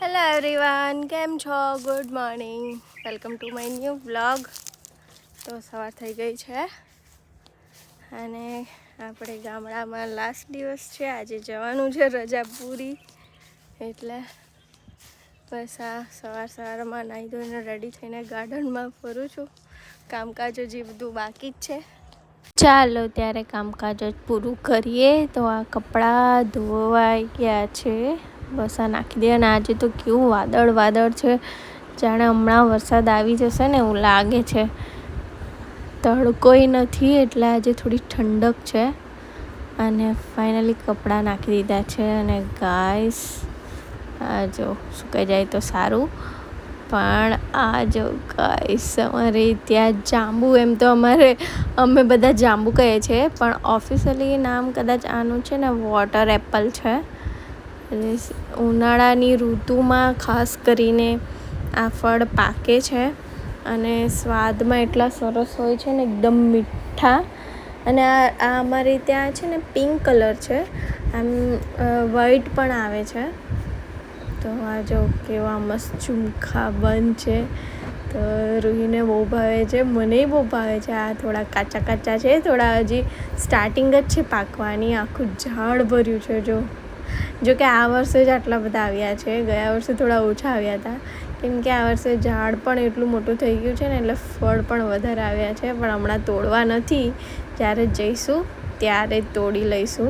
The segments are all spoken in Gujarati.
હેલો એવરીવન, કેમ છો? Good morning, welcome to my new vlog. તો સવાર થઈ ગઈ છે અને આપણે ગામડામાં લાસ્ટ દિવસ છે. આજે જવાનું છે, રજા પૂરી એટલે બસ આ સવારમાં નાહી ધોઈને રેડી થઈને ગાર્ડનમાં ફરું છું. કામકાજ હજી બધું બાકી જ છે. ચાલો ત્યારે કામકાજ જ પૂરું કરીએ. તો આ કપડાં ધોવાઈ ગયા છે, બસ આ નાખી દે. અને આજે તો કેવું વાદળ છે, જાણે હમણાં વરસાદ આવી જશે ને એવું લાગે છે. તડકોય નથી એટલે આજે થોડી ઠંડક છે. અને ફાઇનલી કપડાં નાખી દીધા છે. અને ગાઈસ આ જો સુકાઈ જાય તો સારું. પણ આ જો ગાઈસ અમારે ત્યાં જાંબુ, એમ તો અમે બધા જાંબુ કહીએ છીએ, પણ ઓફિશિયલી નામ કદાચ આનું છે ને વોટર એપલ છે. ઉનાળાની ઋતુમાં ખાસ કરીને આ ફળ પાકે છે અને સ્વાદમાં એટલા સરસ હોય છે ને, એકદમ મીઠા. અને આ અમારે ત્યાં છે ને પિંક કલર છે, આમ વ્હાઈટ પણ આવે છે. તો આ જો કેવા મસ્ત ઝુમખા બંધ છે. તો રૂહીને બહુ ભાવે છે, મને બહુ ભાવે છે. આ થોડા કાચા છે, થોડા હજી સ્ટાર્ટિંગ જ છે પાકવાની. આખું ઝાડ ભર્યું છે. જો કે આ વર્ષે જ આટલા બધા આવ્યા છે, ગયા વર્ષે થોડા ઓછા આવ્યા હતા, કેમ કે આ વર્ષે ઝાડ પણ એટલું મોટું થઈ ગયું છે ને, એટલે ફળ પણ વધારે આવ્યા છે. પણ હમણાં તોડવા નથી, જ્યારે જઈશું ત્યારે તોડી લઈશું.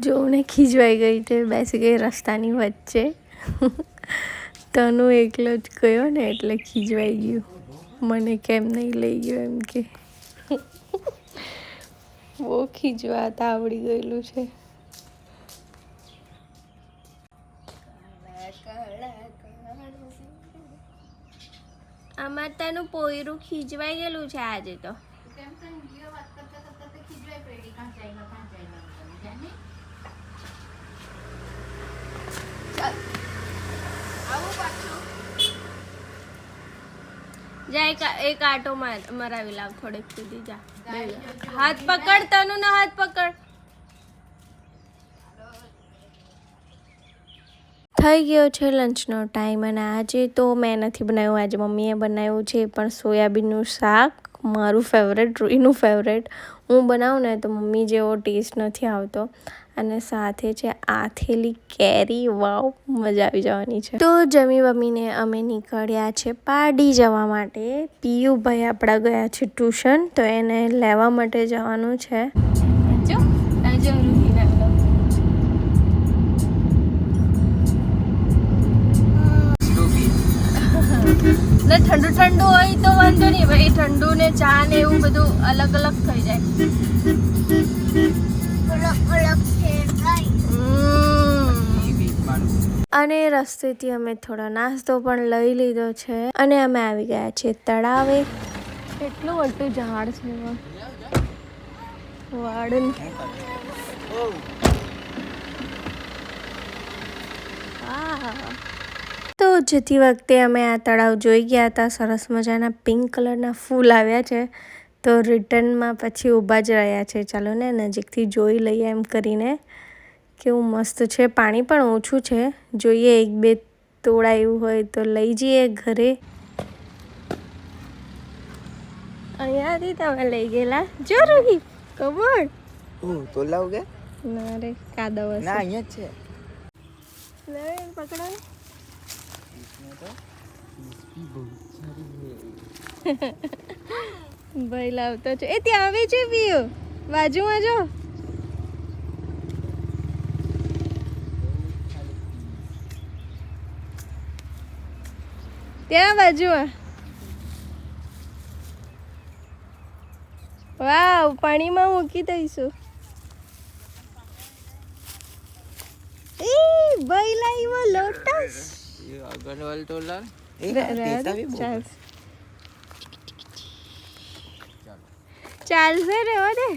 જોને ખીજવાઈ ગઈ છે, બેસી ગઈ રસ્તાની વચ્ચે. તનુ એકલો જ ગયો ને એટલે ખીજવાઈ ગયું, મને કેમ નહીં લઈ ગયો એમ કે. બહુ ખીજવાતા આવડી ગયેલું છે. આમાં તારું પોયરું ખીજવાઈ ગયેલું છે આજે તો. જા એક આટો મરાવી લાવ થોડેક સુધી. જા હાથ પકડ, તનુ ના હાથ પકડ. થઈ ગયો છે લંચનો ટાઈમ અને આજે તો મેં નથી બનાવ્યું, આજે મમ્મીએ બનાવ્યું છે, પણ સોયાબીનનું શાક. મારું ફેવરેટ, રૂહીનું ફેવરેટ. હું બનાવું ને તો મમ્મી જેવો ટેસ્ટ નથી આવતો. અને સાથે છે આથેલી કેરી. વાવ, મજા આવી જવાની છે. તો જમી વમીને અમે નીકળ્યા છે પારડી જવા માટે. પિયુભાઈ આપણા ગયા છે ટ્યુશન, તો એને લેવા માટે જવાનું છે. ને ઠંડુ હોય તો વાંધો નહીં ભાઈ, ઠંડુ ને ચા ને એવું બધું અલગ થઈ જાય. અને રસ્તેથી અમે થોડો નાસ્તો પણ લઈ લીધો છે અને અમે આવી ગયા છીએ તળાવે. એટલું મોટું ઝાડ છે વાડન. તો જતી વખતે અમે આ તળાવ જોઈ ગયા હતા. સરસ મજાના પિંક કલરના ફૂલ આવ્યા છે, તો રિટર્નમાં પછી ઊભા જ રહ્યા છે. ચાલો ને નજીકથી જોઈ લઈએ એમ કરીને. કેવું મસ્ત છે, પાણી પણ ઓછું છે. જોઈએ એક બે તોડા એવું હોય તો લઈ જઈએ ઘરે. અહીંયાથી તમે લઈ ગયેલા જો રૂહી, કમળ તો લાવ કે ના રે કાદવ હશે. ના અહીંયા જ છે. લે પકડો. ભાઈ લાવતો છે. એ ત્યાં આવે છે પીઓ, બાજુમાં જો. ત્યાં બાજુમાં. વાવ, પાણીમાં મૂકી દઈશું. એ ભાઈ લાવ્યો લોટસ. અગરવાલ તો લાવ. ચાલશે, રહેવા દે.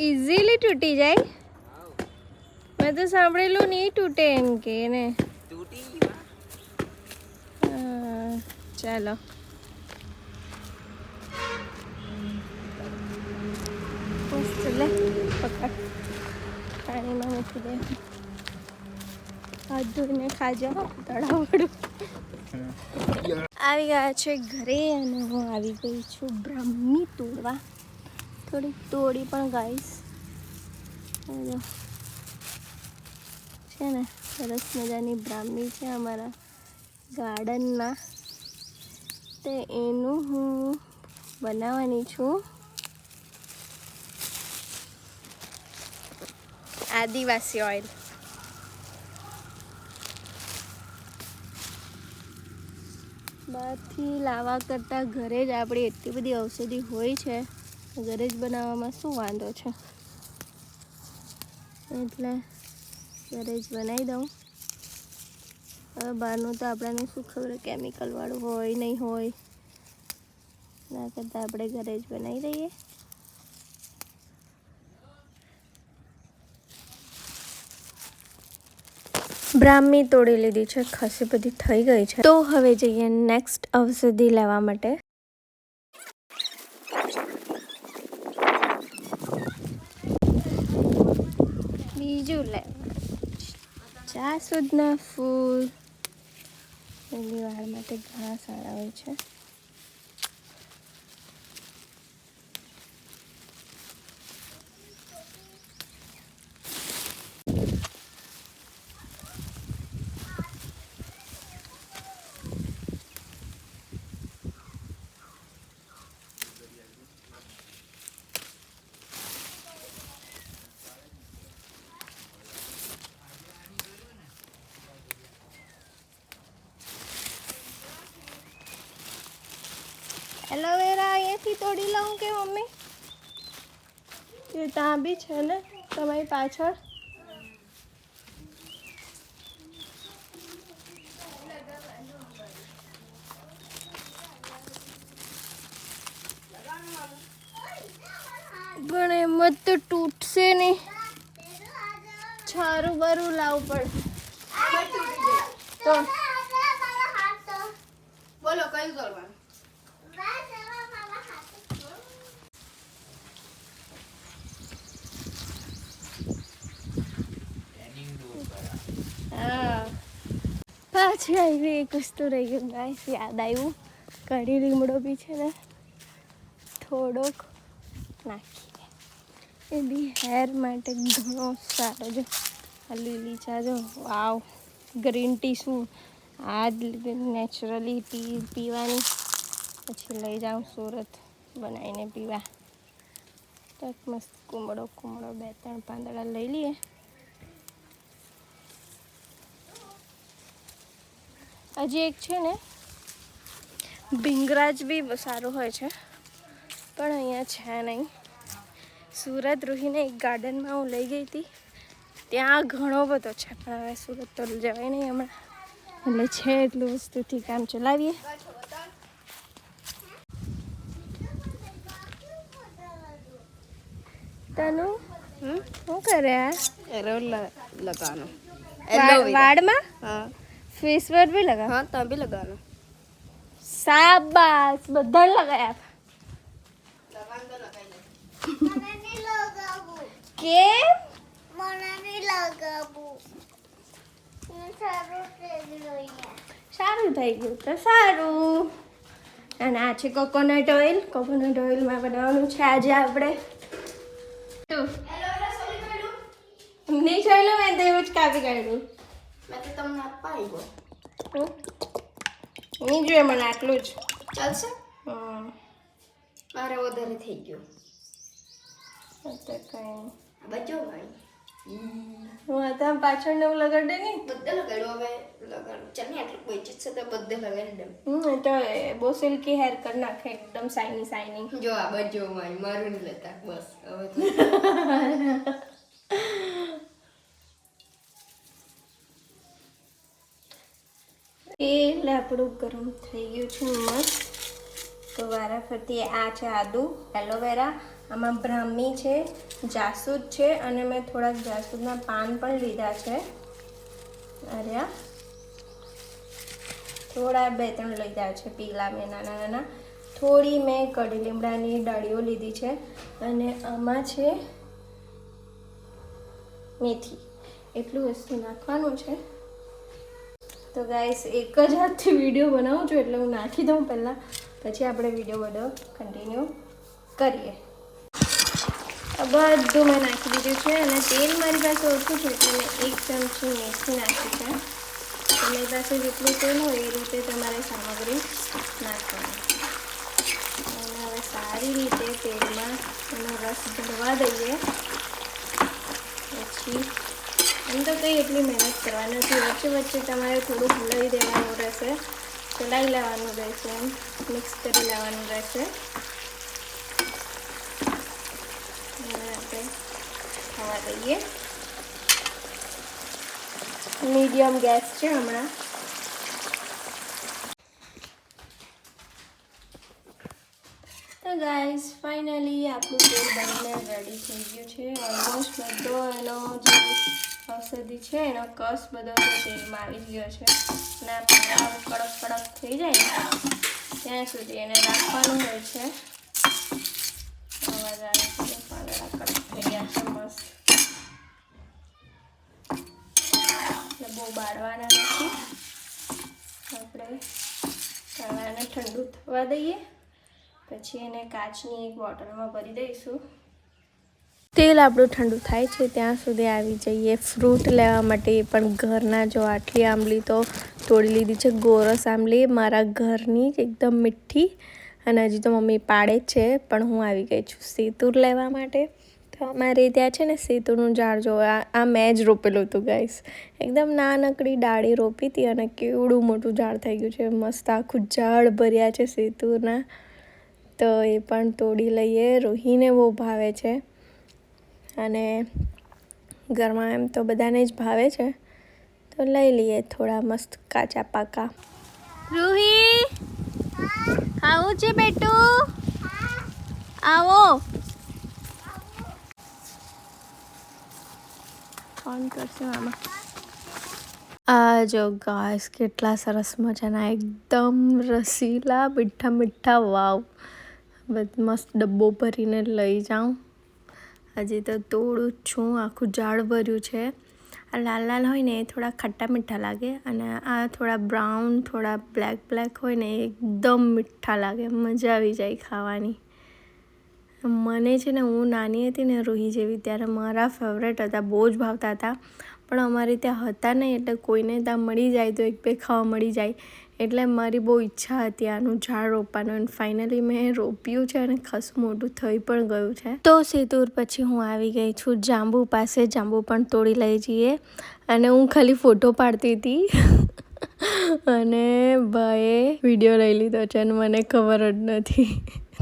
ઇઝીલી તૂટી જાય. મેં તો સાંભળેલું નહીં તૂટે એમ કે ને. ચાલો નાખી દે. હાથ ધોઈને ખાજો તળાવડું. આવી ગયા છે ઘરે અને હું આવી ગઈ છું બ્રાહ્મી તોડવા. થોડીક તોડી પણ ગાઈશ છે ને. સરસ મજાની બ્રાહ્મી છે અમારા ગાર્ડનમાં, તે એનું હું બનાવવાની છું આદિવાસી ઓઇલ. બહારથી લાવવા કરતાં ઘરે જ આપણી એટલી બધી ઔષધિ હોય છે, ઘરે જ બનાવવામાં શું વાંધો છે, એટલે ઘરે જ બનાવી દઉં. હવે બહારનું તો આપણને શું ખબર કેમિકલવાળું હોય નહીં હોય, ના કરતાં આપણે ઘરે જ બનાવી દઈએ. બ્રાહ્મી તોડી લીધી છે, ખાસી બધી થઈ ગઈ છે. તો હવે જઈએ નેક્સ્ટ ઔષધિ લેવા માટે. બીજું લેવા જાસૂદના ફૂલ. એની વાળ માટે ઘણા સારા હોય છે. એલોવેરા અહીંયાથી તોડી લઉં કે મમ્મી? એ ત્યાં બી છે ને તમારી પાછળ. પણ એમ જ તો તૂટશે નહીં, છારું બારું લાવવું પડે તો. બોલો કયું કરવાનું? હા, પાછી આવી એક વસ્તુ રહી ગયું ગાઈસ, યાદ આવ્યું. કઢી લીમડો બી છે ને થોડોક નાખીએ, એ બી હેર માટે ઘણો સારો. જો આ લીલી ચા, જો વાવ, ગ્રીન ટી શું આ જ નેચરલી પીવાની, પછી લઈ જાઉં સુરત બનાવીને પીવા. તો મસ્ત કુમળો બે ત્રણ પાંદડા લઈ લઈએ. હજી એક છે ને ભીંગરાજ બી સારું હોય છે, પણ અહીંયા છે નહીં. સુરત રૂહીને એક ગાર્ડનમાં હું લઈ ગઈ હતી, ત્યાં ઘણો બધો છે, પણ હવે સુરત તો જવાય નહીં હમણાં, એટલે છે એટલું વસ્તુથી કામ ચલાવીએ. તનું શું કરે આ? લગાનો વાળમાં હા ફેસ પર બી લગા? હા તમે બી લગાનો. શાબાશ, બધા લગાયા. કેમ? સારું થઈ ગયું તો સારું. અને આ છે કોકોનટ ઓઇલ. કોકોનટ ઓઇલમાં બનાવવાનું છે આજે આપણે. નહીં જોયેલું, મેં તો એવું જ કાપી કાઢ્યું. મેં તો તમને આપવા આવ્યો. નહીં જોઈએ મને આટલું જ. ચાલશે? હમ, મારે વધારે થઈ ગયો. તો કઈ બચો ભાઈ. હું હતા પાછળ ને એવું લગાડે નહીં. બધે લગાડ્યું, હવે લગાડું. ચાલ ને આટલું બચી છે તો બધે લગાડી દઉં. તો બહુ સિલ્કી હેર કરી નાખે, એકદમ શાઇની શાઇનિંગ. જો આ બચો ભાઈ, મારું નહીં લેતા બસ હવે તો. તેલ આપણું ગરમ થઈ ગયું છે મસ્ત. તો વારાફરતી આ છે આદુ, એલોવેરા, આમાં બ્રાહ્મી છે, જાસૂદ છે, અને મેં થોડાક જાસૂદના પાન પણ લીધા છે. અરે થોડા 2-3 લીધા છે પીલા મેં નાના નાના. થોડી મેં કઢી લીમડાની ડાળીઓ લીધી છે, અને આમાં છે મેથી. એટલું વસ્તુ નાખવાનું છે. તો ગાઈસ એક જ હાથથી વિડીયો બનાવું છું એટલે હું નાખી દઉં પહેલાં, પછી આપણે વિડીયો બધો કન્ટિન્યુ કરીએ. બધું મેં નાખી દીધું છે અને તેલ મારી પાસે ઓછું છે એટલે મેં 1 ચમચી મેથી નાખી છે. તમારી પાસે જેટલું તેલ હોય એ રીતે તમારે સામગ્રી નાખવાની. અને હવે સારી રીતે તેલમાં એનો રસ ભરવા દઈએ. પછી એમ તો કંઈ એટલી મહેનત કરવાની નથી, વચ્ચે વચ્ચે તમારે થોડું હલાવી દેવાનું રહેશે, ચલાવી લેવાનું રહેશે, એમ મિક્સ કરી લેવાનું રહેશે. ખાવા દઈએ. મીડિયમ ગેસ છે હમણાં. તો ગાઈસ ફાઇનલી આપણું તેલ બનીને રેડી થઈ ગયું છે. ઓલમોસ્ટ બધો એનો જે ઔષધિ છે એનો કસ બધો તેલમાં આવી ગયો છે. અને આ કડક કડક થઈ જાય ને ત્યાં સુધી એને રાખવાનું હોય છે. અવાજ આવે છે, પાંદડા કડક થઈ ગયા છે મસ્ત. એટલે બહુ બાળવાના નથી. આપણે તવાને ઠંડુ થવા દઈએ, પછી એને કાચની એક બોટલમાં ભરી દઈશું. તેલ આપણું ઠંડુ થાય છે ત્યાં સુધી આવી જઈએ ફ્રૂટ લેવા માટે. પણ ઘરના જો આટલી આંબલી તો તોડી લીધી છે, ગોરસ આંબલી મારા ઘરની જ એકદમ મીઠી. અને હજી તો મમ્મી પાડે જ છે, પણ હું આવી ગઈ છું સેતુર લેવા માટે. તો અમારે ત્યાં છે ને સેતુરનું ઝાડ જો આ મેં જ રોપેલું હતું ગાઈસ. એકદમ નાનકડી ડાળી રોપી હતી અને કેવડું મોટું ઝાડ થઈ ગયું છે. મસ્ત આખું ઝાડ ભર્યા છે સેતુરના. તો એ પણ તોડી લઈએ. રોહીને બહુ ભાવે છે અને ઘરમાં એમ તો બધાને જ ભાવે છે, તો લઈ લઈએ થોડા મસ્ત કાચા પાકા. રૂહી ખાવું છે બેટું? આવો. ફોન કરશે મામા. આ જો ગાઈસ કેટલા સરસ મજાના એકદમ રસીલા મીઠા મીઠા. વાવ, મસ્ત ડબ્બો ભરીને લઈ જાઉં. હજી તો તોડું જ છું. આખું ઝાડ ભર્યું છે. આ લાલ લાલ હોય ને એ થોડા ખટ્ટા મીઠા લાગે અને આ થોડા બ્રાઉન થોડા બ્લેક હોય ને એકદમ મીઠા લાગે. મજા આવી જાય ખાવાની. મને છે ને હું નાની હતી ને રૂહી જેવી ત્યારે મારા ફેવરેટ હતા, બહુ જ ભાવતા હતા. પણ અમારે ત્યાં હતા નહીં એટલે કોઈને ત્યાં મળી જાય તો 1-2 ખાવા મળી જાય. એટલે મારી બહુ ઈચ્છા હતી આનું ઝાડ રોપવાનું. અને ફાઇનલી મેં રોપ્યું છે અને ખાસું મોટું થઈ પણ ગયું છે. તો સેતુર પછી હું આવી ગઈ છું જાંબુ પાસે. જાંબુ પણ તોડી લઈ જઈએ. અને હું ખાલી ફોટો પાડતી હતી અને ભાઈએ વિડીયો લઈ લીધો છે અને મને ખબર જ નથી.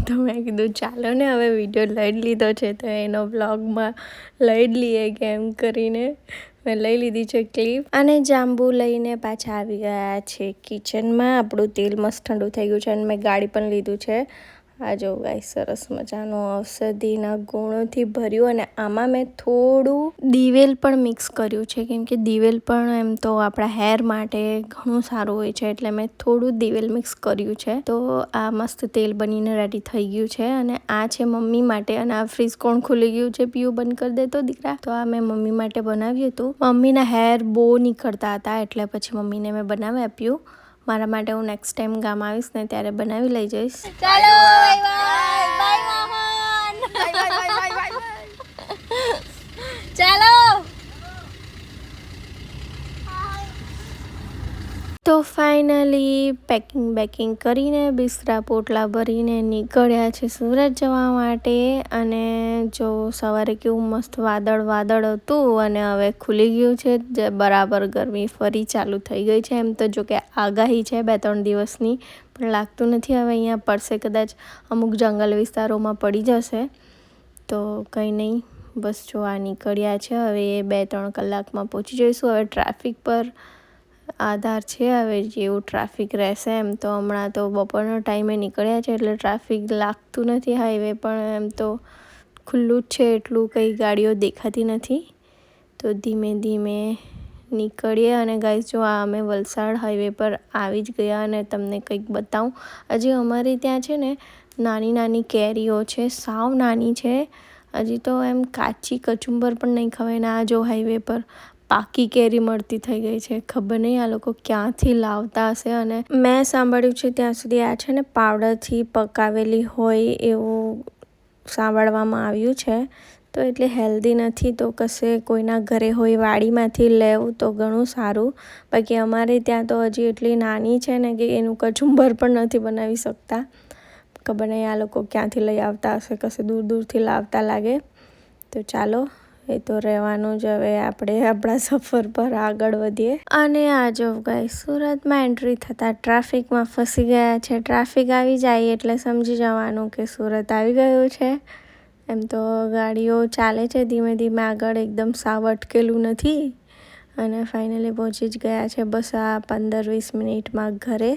તો મેં કીધું ચાલો ને હવે વિડીયો લઈ જ લીધો છે તો એનો વ્લોગમાં લઈ જ લઈએ કેમ કરીને મેં લઈ લીધી છે ક્લિપ. અને જાંબુ લઈને પાછા આવી ગયા છે કિચનમાં. આપણું તેલ મસ્ત ઠંડુ થઈ ગયું છે અને મેં ગાળી પણ લીધું છે. આ જો ગાઈસ સરસ મજાનું ઔષધિના ગુણોથી ભર્યું. અને આમાં મેં થોડું દિવેલ પણ મિક્સ કર્યું છે કેમ કે દિવેલ પણ એમ તો આપણા હેર માટે ઘણું સારું હોય છે એટલે મેં થોડું દિવેલ મિક્સ કર્યું છે. તો આ મસ્ત તેલ બનીને રેડી થઈ ગયું છે. અને આ છે મમ્મી માટે. અને આ ફ્રીજ કોણ ખુલી ગયું છે? પીવું બંધ કરી દેતો દીકરા. તો આ મેં મમ્મી માટે બનાવ્યું હતું. મમ્મીના હેર બહુ નીકળતા હતા એટલે પછી મમ્મીને મેં બનાવી આપ્યું. મારા માટે હું નેક્સ્ટ ટાઈમ ગામ આવીશ ને ત્યારે બનાવી લઈ જઈશ. ચાલો બાય બાય મોહન. ચાલો. તો ફાઇનલી પેકિંગ કરીને બિસ્તરા પોટલા ભરીને નીકળ્યા છે સુરત જવા માટે. અને જો સવારે કેવું મસ્ત વાદળ હતું અને હવે ખુલી ગયું છે બરાબર. ગરમી ફરી ચાલુ થઈ ગઈ છે. એમ તો જો કે આગાહી છે 2-3 દિવસની, પણ લાગતું નથી હવે અહીંયા પડશે. કદાચ અમુક જંગલ વિસ્તારોમાં પડી જશે. તો કંઈ નહીં, બસ જો આ નીકળ્યા છે. હવે 2-3 કલાકમાં પહોંચી જઈશું. હવે ટ્રાફિક પર આધાર છે હવે જેવું ટ્રાફિક રહેશે. એમ તો હમણાં તો બપોરના ટાઈમે નીકળ્યા છે એટલે ટ્રાફિક લાગતું નથી. હાઈવે પણ એમ તો ખુલ્લું જ છે એટલું કંઈ ગાડીઓ દેખાતી નથી. તો ધીમે ધીમે નીકળીએ. અને ગાઈસ જો આ અમે વલસાડ હાઈવે પર આવી જ ગયા. અને તમને કંઈક બતાવું, હજી અમારે ત્યાં છે ને નાની કેરીઓ છે, સાવ નાની છે. હજી તો એમ કાચી કચુંબર પણ નહીં ખવાય. ને આ જો હાઈવે પર પાકી કેરી મળતી થઈ ગઈ છે. ખબર નહીં આ લોકો ક્યાંથી લાવતા હશે. અને મેં સાંભળ્યું છે ત્યાં સુધી આ છે ને પાવડરથી પકાવેલી હોય એવું સાંભળવામાં આવ્યું છે. તો એટલે હેલ્ધી નથી. તો કશે કોઈના ઘરે હોય વાડીમાંથી લેવું તો ઘણું સારું. બાકી અમારે ત્યાં તો હજી એટલી નાની છે ને કે એનું કચુંબર પણ નથી બનાવી શકતા. ખબર નહીં આ લોકો ક્યાંથી લઈ આવતા હશે, કશે દૂર દૂરથી લાવતા લાગે. તો ચાલો, એ તો રહેવાનું જ. હવે આપણે આપણા સફર પર આગળ વધીએ. અને આ જો ગાઈસ, સુરતમાં એન્ટ્રી થતાં ટ્રાફિકમાં ફસી ગયા છે. ટ્રાફિક આવી જાય એટલે સમજી જવાનું કે સુરત આવી ગયું છે. એમ તો ગાડીઓ ચાલે છે ધીમે ધીમે આગળ, એકદમ સાવ અટકેલું નથી. અને ફાઇનલી પહોંચી જ ગયા છે બસ આ 15-20 મિનિટમાં ઘરે.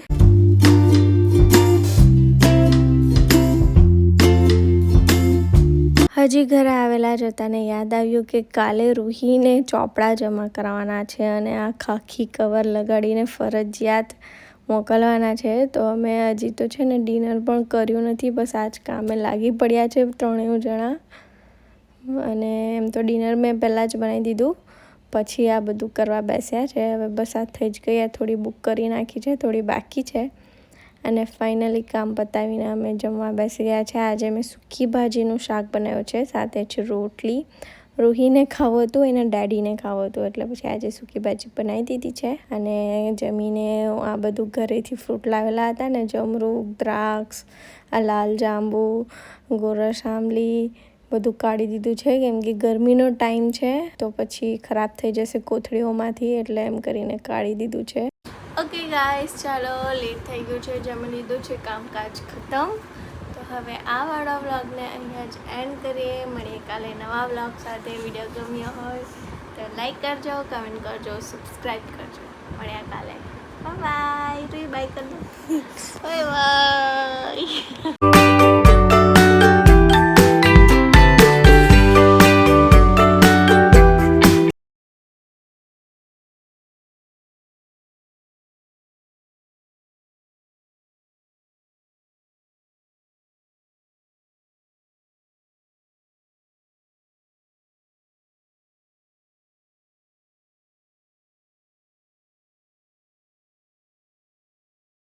હજી ઘરે આવેલા જ હતા ને યાદ આવ્યું કે કાલે રૂહીને ચોપડા જમા કરાવવાના છે અને આ ખાખી કવર લગાડીને ફરજિયાત મોકલવાના છે. તો અમે હજી તો છે ને ડિનર પણ કર્યું નથી, બસ આ જ કામે લાગી પડ્યા છે ત્રણેય જણા. અને એમ તો ડિનર મેં પહેલાં જ બનાવી દીધું, પછી આ બધું કરવા બેસ્યા છે. હવે બસ આ થઈ જ ગયા, થોડી બુક કરી નાખી છે, થોડી બાકી છે. અને ફાઇનલી કામ પતાવીને અમે જમવા બેસી ગયા છે. આજે મેં સૂકી ભાજીનું શાક બનાવ્યું છે, સાથે જ રોટલી. રૂહીને ખાવું હતું, એના ડેડીને ખાવું હતું, એટલે પછી આજે સૂકી ભાજી બનાવી દીધી છે. અને જમીને આ બધું ઘરેથી ફ્રૂટ લાવેલા હતા ને, જમરૂખ, દ્રાક્ષ, આ લાલ જાંબુ, ગોરસ આંબલી બધું કાઢી દીધું છે, કેમ કે ગરમીનો ટાઈમ છે તો પછી ખરાબ થઈ જશે કોથળીઓમાંથી, એટલે એમ કરીને કાઢી દીધું છે. ઓકે ગાઈસ, ચાલો લેટ થઈ ગયું છે, જમી લીધું છે, કામકાજ ખતમ. તો હવે આ વાળા વ્લોગને અહીંયા જ એન્ડ કરીએ. મળીએ કાલે નવા વ્લોગ સાથે. વિડીયો ગમ્યો હોય તો લાઈક કરજો, કમેન્ટ કરજો, સબસ્ક્રાઈબ કરજો. મળ્યા કાલે. Bye bye. બાય કરી દો. Bye bye.